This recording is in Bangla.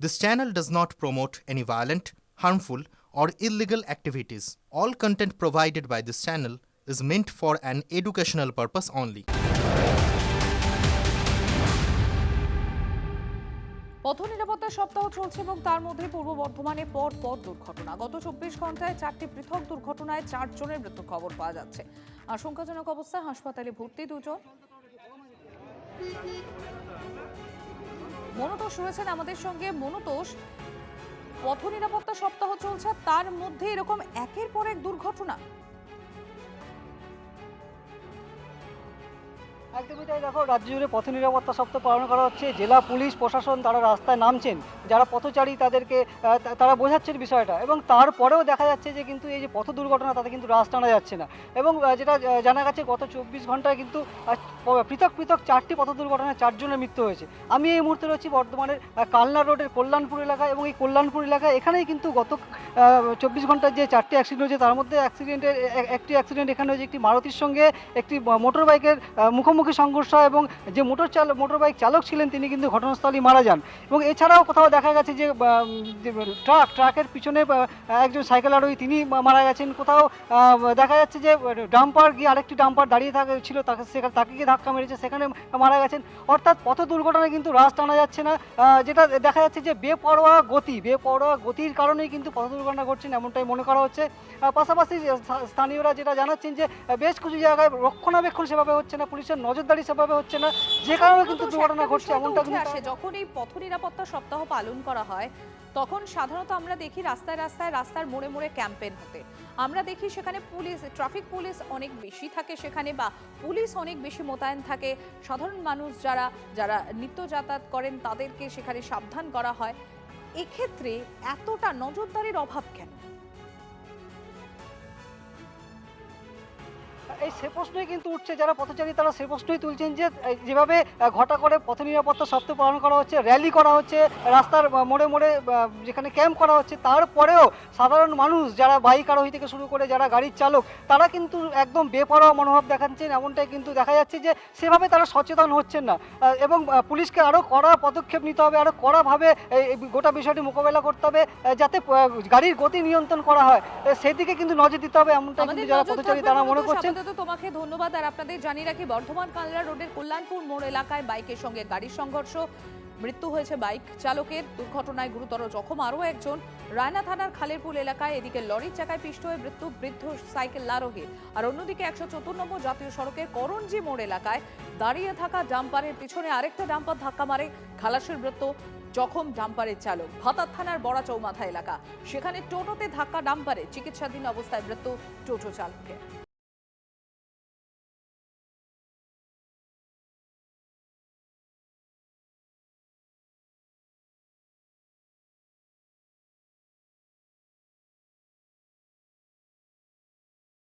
This channel does not promote any violent, harmful, or illegal activities. All content provided by this channel is meant for an educational purpose only. পথ নিরাপত্তা সপ্তাহ চলছে এবং তার মধ্যে পূর্ব বর্ধমানে পর দুর্ঘটনা। গত 24 ঘন্টায় 4টি পৃথক দুর্ঘটনায় 4 জনের মৃত্যুর খবর পাওয়া যাচ্ছে। আশঙ্কাজনক অবস্থায় হাসপাতালে ভর্তি 2 জন। মনোতোষ রয়েছেন আমাদের সঙ্গে। মনোতোষ, পথ নিরাপত্তা সপ্তাহ চলছে, তার মধ্যে এরকম একের পর এক দুর্ঘটনা। একদমই তাই। দেখো, রাজ্য জুড়ে পথ নিরাপত্তা সপ্তাহ পালন করা হচ্ছে। জেলা পুলিশ প্রশাসন তারা রাস্তায় নামছেন, যারা পথচারী তাদেরকে তারা বোঝাচ্ছেন বিষয়টা, এবং তারপরেও দেখা যাচ্ছে যে কিন্তু এই যে পথ দুর্ঘটনা তাতে কিন্তু রাশ টানা যাচ্ছে না। এবং যেটা জানা গেছে গত 24 ঘন্টায় কিন্তু পৃথক 4টি পথ দুর্ঘটনায় 4 জনের মৃত্যু হয়েছে। আমি এই মুহূর্তে রয়েছি বর্ধমানের কালনা রোডের কল্যাণপুর এলাকায়, এবং এই কল্যাণপুর এলাকায় এখানেই কিন্তু গত 24 ঘন্টায় যে 4টি অ্যাক্সিডেন্ট হয়েছে তার মধ্যে একটি অ্যাক্সিডেন্ট এখানে হয়েছে একটি মারুতির সঙ্গে একটি মোটর বাইকের মুখোমুখি সংঘর্ষ, এবং যে মোটর বাইক চালক ছিলেন তিনি কিন্তু ঘটনাস্থলেই মারা যান। এবং এছাড়াও কোথাও দেখা গেছে যে ট্রাকের পিছনে একজন সাইকেল আরোহী তিনি মারা গেছেন। কোথাও দেখা যাচ্ছে যে ডাম্পার গিয়ে আরেকটি ডাম্পার দাঁড়িয়ে ছিল তাকে গিয়ে ধাক্কা মেরেছে, সেখানে মারা গেছেন। অর্থাৎ পথ দুর্ঘটনায় কিন্তু রাশ টানা যাচ্ছে না। যেটা দেখা যাচ্ছে যে বেপরোয়া গতির কারণেই কিন্তু পথ দুর্ঘটনা ঘটছে এমনটাই মনে করা হচ্ছে। পাশাপাশি স্থানীয়রা যেটা জানাচ্ছেন যে বেশ কিছু জায়গায় রক্ষণাবেক্ষণ সেভাবে হচ্ছে না, পুলিশের নজরদারি সেভাবে হচ্ছে না, যে কারণে কিন্তু দুর্ঘটনা ঘটছে এমনটা কিন্তু আসে। যখন এই পথ নিরাপত্তা সপ্তাহ পালন করা হয় তখন সাধারণত আমরা দেখি রাস্তার মোড়ে ক্যাম্পেইন হতে। আমরা দেখি সেখানে পুলিশ, ট্রাফিক পুলিশ অনেক বেশি থাকে সেখানে, বা পুলিশ অনেক বেশি মোতায়েন থাকে। সাধারণ মানুষ যারা নিত্য যাতায়াত করেন তাদেরকে সেখানে সাবধান করা হয়। এক্ষেত্রে এতটা নজরদারির অভাব কেন? সে প্রশ্নই কিন্তু উঠছে, যারা পথচারী তারা সে প্রশ্নই তুলছেন যে যেভাবে ঘটা করে পথ নিরাপত্তা সপ্তাহ পালন করা হচ্ছে, র্যালি করা হচ্ছে, রাস্তার মোড়ে যেখানে ক্যাম্প করা হচ্ছে, তারপরেও সাধারণ মানুষ যারা বাইক আরোহী থেকে শুরু করে যারা গাড়ির চালক তারা কিন্তু একদম বেপরোয়া মনোভাব দেখাচ্ছেন। এমনটাই কিন্তু দেখা যাচ্ছে যে সেভাবে তারা সচেতন হচ্ছেন না, এবং পুলিশকে আরও কড়া পদক্ষেপ নিতে হবে, আরও কড়াভাবে গোটা বিষয়টি মোকাবেলা করতে হবে, যাতে গাড়ির গতি নিয়ন্ত্রণ করা হয় সেদিকে কিন্তু নজর দিতে হবে। এমনটাই কিন্তু যারা পথচারী তারা মনে করছেন। তোমাকে ধন্যবাদ। আর আপনাদের জানিয়ে রাখি, বর্ধমান কালনা রোডের কল্যাণপুর মোড় এলাকায় বাইকের সঙ্গে গাড়ির সংঘর্ষ, মৃত্যু হয়েছে বাইক চালকের। দুর্ঘটনায় গুরুতর জখম আরও একজন। রায়না থানার খালেরপুল এলাকায় এদিকে লরির চাকায় পিষ্ট হয়ে মৃত্যু বৃদ্ধ সাইকেল আরোহীর। আর অন্যদিকে 174 নম্বর জাতীয় সড়কের করঞ্জি মোড় এলাকায় দাঁড়িয়ে থাকা ডাম্পারের পিছনে আরেকটা ডাম্পার ধাক্কা মারে, খালাসের মৃত্যু, জখম ডাম্পারের চালক। ভাতার থানার বড়া চৌমাথা এলাকা, সেখানে টোটোতে ধাক্কা ডাম্পারে, চিকিৎসাধীন অবস্থায় মৃত্যু টোটো চালকের।